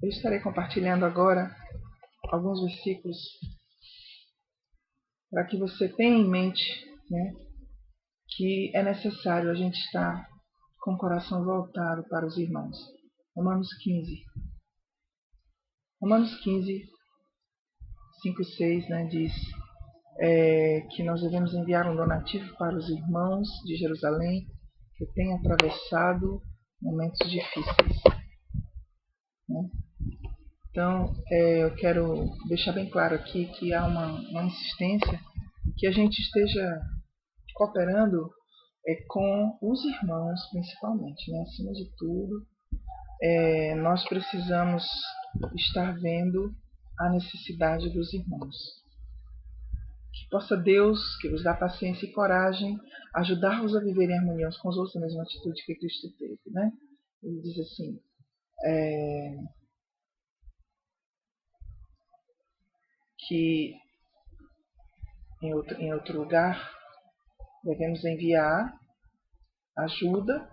Eu estarei compartilhando agora alguns versículos para que você tenha em mente, né, que é necessário a gente estar com o coração voltado para os irmãos. Romanos 15. Romanos 15, 5 e 6, né, diz que nós devemos enviar um donativo para os irmãos de Jerusalém que têm atravessado momentos difíceis. Né? Então, eu quero deixar bem claro aqui que há uma insistência que a gente esteja cooperando com os irmãos, principalmente. Né? Acima de tudo, nós precisamos estar vendo a necessidade dos irmãos. Que possa Deus, que vos dá paciência e coragem, ajudar-vos a viver em harmonia uns com os outros, na mesma atitude que Cristo teve. Né? Ele diz assim, que em outro lugar devemos enviar ajuda,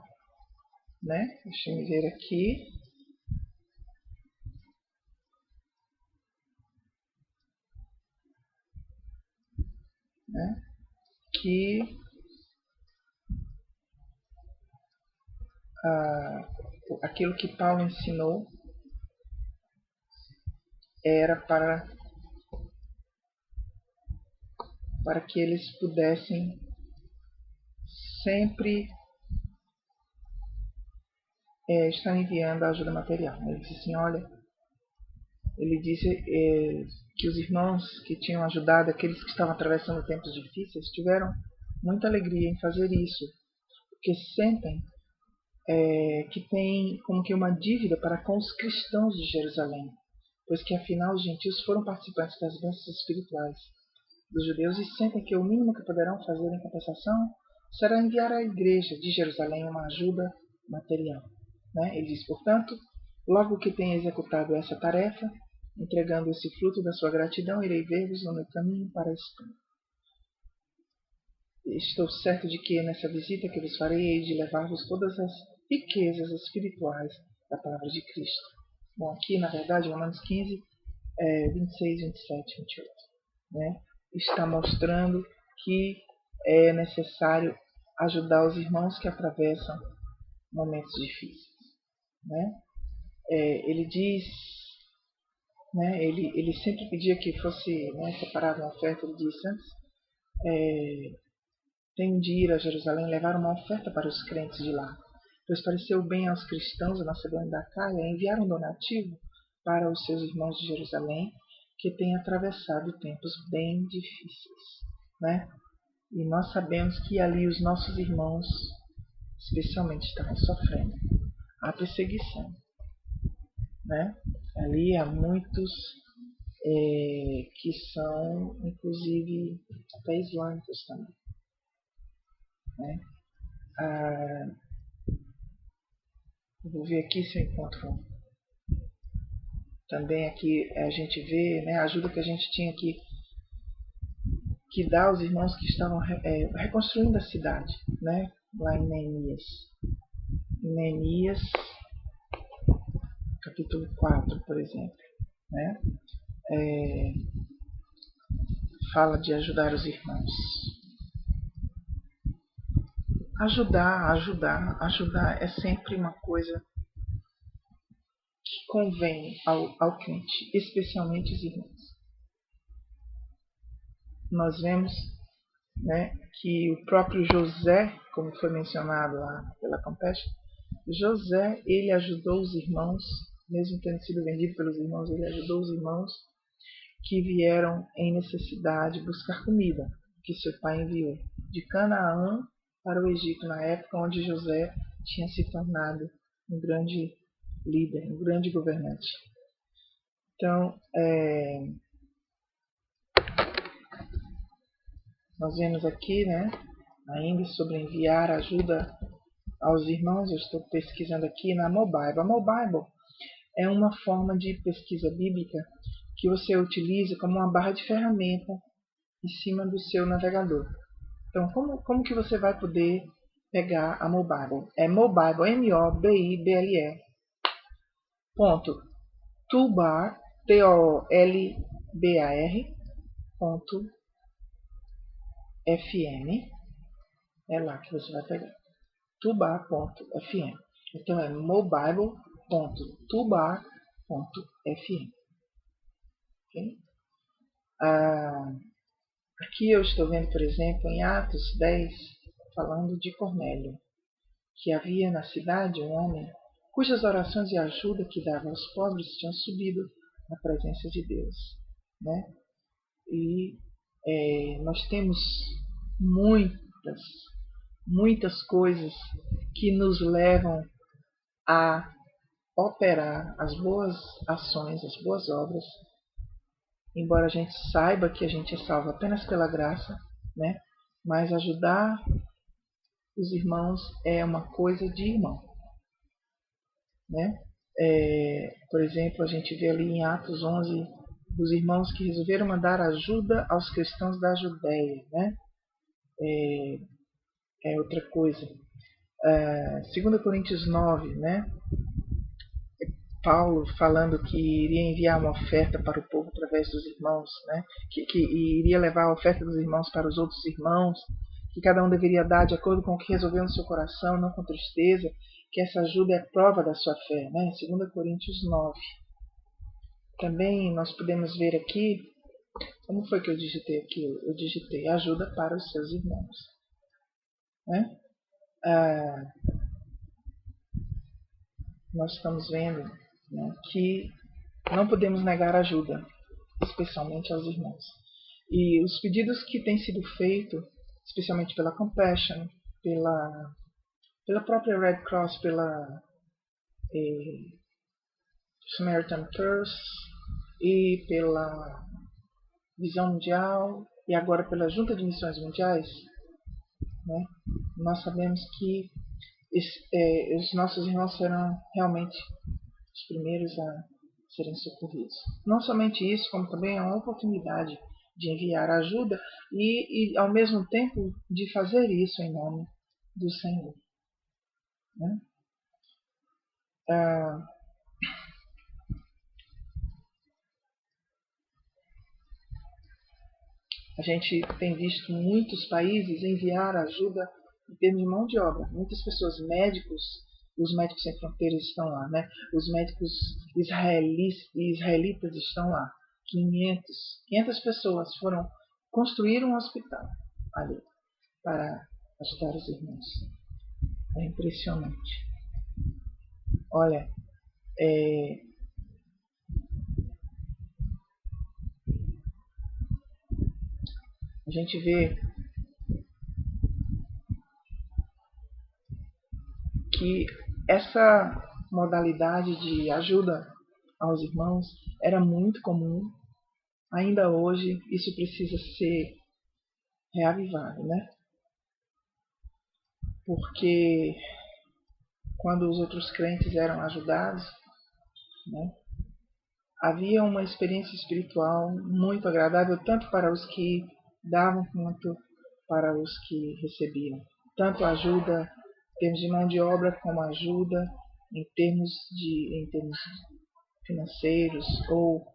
né? Deixa eu ver aqui. Né? Que aquilo que Paulo ensinou era para que eles pudessem sempre estar enviando a ajuda material. Ele disse assim, ele disse que os irmãos que tinham ajudado aqueles que estavam atravessando tempos difíceis tiveram muita alegria em fazer isso, porque sentem que tem como que uma dívida para com os cristãos de Jerusalém, pois que afinal os gentios foram participantes das bênçãos espirituais dos judeus e sentem que o mínimo que poderão fazer em compensação será enviar à igreja de Jerusalém uma ajuda material. Né? Ele diz, portanto, logo que tenha executado essa tarefa, entregando esse fruto da sua gratidão, irei ver-vos no meu caminho para a Espanha. Estou certo de que nessa visita que vos farei, hei de levar-vos todas as riquezas espirituais da palavra de Cristo. Bom, aqui na verdade, Romanos 15, 26, 27, 28, né? Está mostrando que é necessário ajudar os irmãos que atravessam momentos difíceis. Né? Ele diz, né, ele sempre pedia que fosse, né, separada uma oferta. Ele disse antes, tenho de ir a Jerusalém levar uma oferta para os crentes de lá, pois pareceu bem aos cristãos da Macedônia e da Acaia enviar um donativo para os seus irmãos de Jerusalém que têm atravessado tempos bem difíceis. Né? E nós sabemos que ali os nossos irmãos especialmente estavam sofrendo a perseguição. Né? Ali há muitos que são, inclusive, até islâmicos também. Né? Eu vou ver aqui se eu encontro. Também aqui a gente vê, né, a ajuda que a gente tinha aqui que dá aos irmãos que estavam reconstruindo a cidade, né? Lá em Neemias. Em Neemias, capítulo 4, por exemplo. Né? Fala de ajudar os irmãos. Ajudar é sempre uma coisa que convém ao crente, especialmente os irmãos. Nós vemos, né, que o próprio José, como foi mencionado lá pela Compassion, José, ele ajudou os irmãos, mesmo tendo sido vendido pelos irmãos, ele ajudou os irmãos que vieram em necessidade buscar comida, que seu pai enviou de Canaã para o Egito, na época onde José tinha se tornado um grande líder, um grande governante. Então, nós vemos aqui, né, ainda sobre enviar ajuda aos irmãos. Eu estou pesquisando aqui na MoBible. A MoBible é uma forma de pesquisa bíblica que você utiliza como uma barra de ferramenta em cima do seu navegador. Então, como que você vai poder pegar a MoBible? É MoBible, MoBible. Tolbar, TOLBAR.fm. É lá que você vai pegar. Tolbar.fm. Então é mobible.tolbar.fm. Okay? Aqui eu estou vendo, por exemplo, em Atos 10, falando de Cornélio, que havia na cidade um homem cujas orações e ajuda que dava aos pobres tinham subido na presença de Deus, né? E nós temos muitas coisas que nos levam a operar as boas ações, as boas obras, embora a gente saiba que a gente é salvo apenas pela graça, né? Mas ajudar os irmãos é uma coisa de irmão, né? Por exemplo, a gente vê ali em Atos 11 os irmãos que resolveram mandar ajuda aos cristãos da Judéia, né? Outra coisa. 2 Coríntios 9, né? Paulo falando que iria enviar uma oferta para o povo através dos irmãos, né? Que iria levar a oferta dos irmãos para os outros irmãos, que cada um deveria dar de acordo com o que resolveu no seu coração, não com tristeza, que essa ajuda é prova da sua fé, né? 2 Coríntios 9. Também nós podemos ver aqui, como foi que eu digitei aqui? Eu digitei ajuda para os seus irmãos, né? Nós estamos vendo, né, que não podemos negar ajuda, especialmente aos irmãos. E os pedidos que têm sido feitos, especialmente pela Compassion, pela própria Red Cross, pela Samaritan Purse e pela Visão Mundial e agora pela Junta de Missões Mundiais, né, nós sabemos que os nossos irmãos serão realmente os primeiros a serem socorridos. Não somente isso, como também é uma oportunidade de enviar ajuda e ao mesmo tempo de fazer isso em nome do Senhor, né? A gente tem visto muitos países enviar ajuda em termos de mão de obra. Muitas pessoas, médicos, os médicos sem fronteiras estão lá, né? Os médicos israelitas estão lá. 500 pessoas foram construir um hospital ali para ajudar os irmãos. É impressionante. Olha, a gente vê que essa modalidade de ajuda aos irmãos era muito comum. Ainda hoje isso precisa ser reavivado, né? Porque quando os outros crentes eram ajudados, né, havia uma experiência espiritual muito agradável tanto para os que davam quanto para os que recebiam. Tanto ajuda em termos de mão de obra como ajuda em termos financeiros ou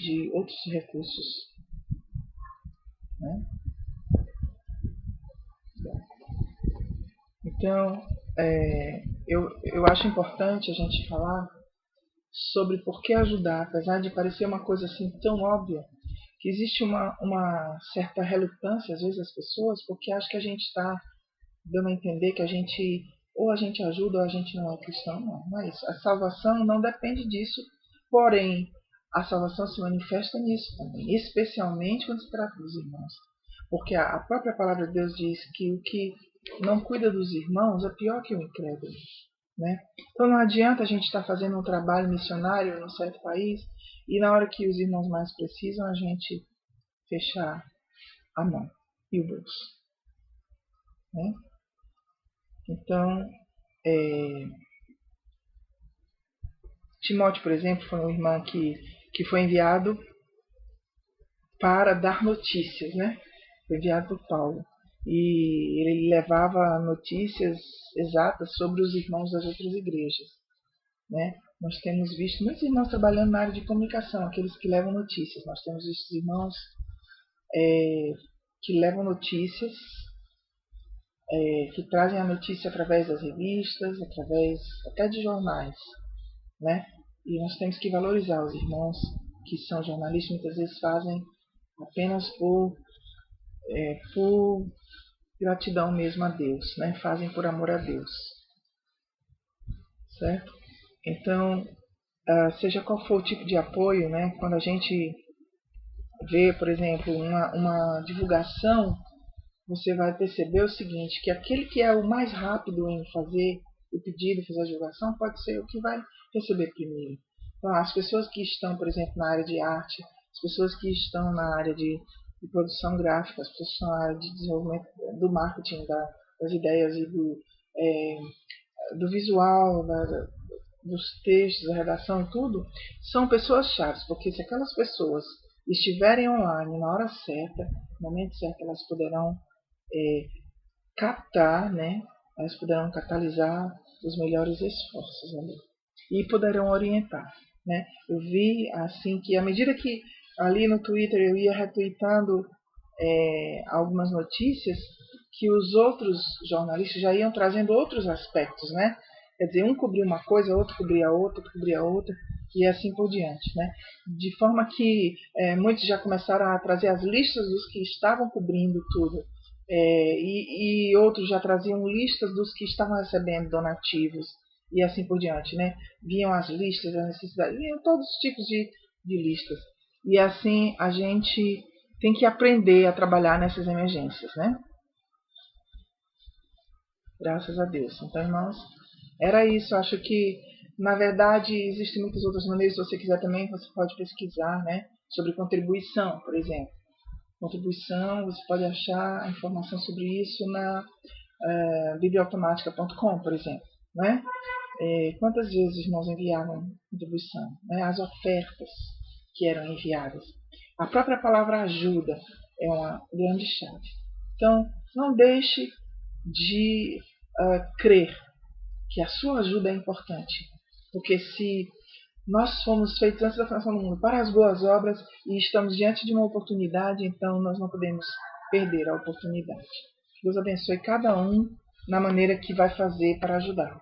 de outros recursos, né? Então, eu acho importante a gente falar sobre por que ajudar, apesar de parecer uma coisa assim tão óbvia, que existe uma certa relutância às vezes das pessoas, porque acham que a gente está dando a entender que ou a gente ajuda ou a gente não é cristão. Não é isso. A salvação não depende disso, porém a salvação se manifesta nisso também, especialmente quando se trata dos irmãos. Porque a própria palavra de Deus diz que o que não cuida dos irmãos é pior que o incrédulo, né? Então não adianta a gente estar fazendo um trabalho missionário num certo país e na hora que os irmãos mais precisam a gente fechar a mão e o bolso, né? Então, Timóteo, por exemplo, foi um irmão que foi enviado para dar notícias, né? Foi enviado por Paulo. E ele levava notícias exatas sobre os irmãos das outras igrejas, né? nós temos visto muitos irmãos trabalhando na área de comunicação, aqueles que levam notícias. Nós temos visto irmãos que levam notícias, que trazem a notícia através das revistas, através até de jornais, né? E nós temos que valorizar os irmãos que são jornalistas, muitas vezes fazem apenas por gratidão mesmo a Deus, né? Fazem por amor a Deus, certo? Então, seja qual for o tipo de apoio, né? Quando a gente vê, por exemplo, uma divulgação, você vai perceber o seguinte, que aquele que é o mais rápido em fazer o pedido, fazer a divulgação, pode ser o que vai receber primeiro. Então, as pessoas que estão, por exemplo, na área de arte, as pessoas que estão na área de produção gráfica, as pessoas que estão na área de desenvolvimento do marketing, das ideias e do visual, dos textos, da redação e tudo, são pessoas chaves, porque se aquelas pessoas estiverem online na hora certa, no momento certo, elas poderão captar, né? Elas poderão catalisar os melhores esforços ali e poderão orientar, né? Eu vi assim que à medida que ali no Twitter eu ia retweetando algumas notícias, que os outros jornalistas já iam trazendo outros aspectos, né? Quer dizer, um cobria uma coisa, outro cobria outra, outro cobria outra, e assim por diante, né? De forma que muitos já começaram a trazer as listas dos que estavam cobrindo tudo, e outros já traziam listas dos que estavam recebendo donativos, e assim por diante, né? Viam as listas, as necessidades, viam todos os tipos de listas. E assim a gente tem que aprender a trabalhar nessas emergências, né? Graças a Deus. Então, irmãos, era isso. Acho que, na verdade, existem muitas outras maneiras. Se você quiser também, você pode pesquisar, né? Sobre contribuição, por exemplo. Contribuição, você pode achar informação sobre isso na bibliautomática.com, por exemplo, né? Quantas vezes os irmãos enviavam contribuição, né? As ofertas que eram enviadas. A própria palavra ajuda é uma grande chave. Então, não deixe de crer que a sua ajuda é importante. Porque se nós fomos feitos antes da fundação do mundo para as boas obras e estamos diante de uma oportunidade, então nós não podemos perder a oportunidade. Deus abençoe cada um na maneira que vai fazer para ajudar.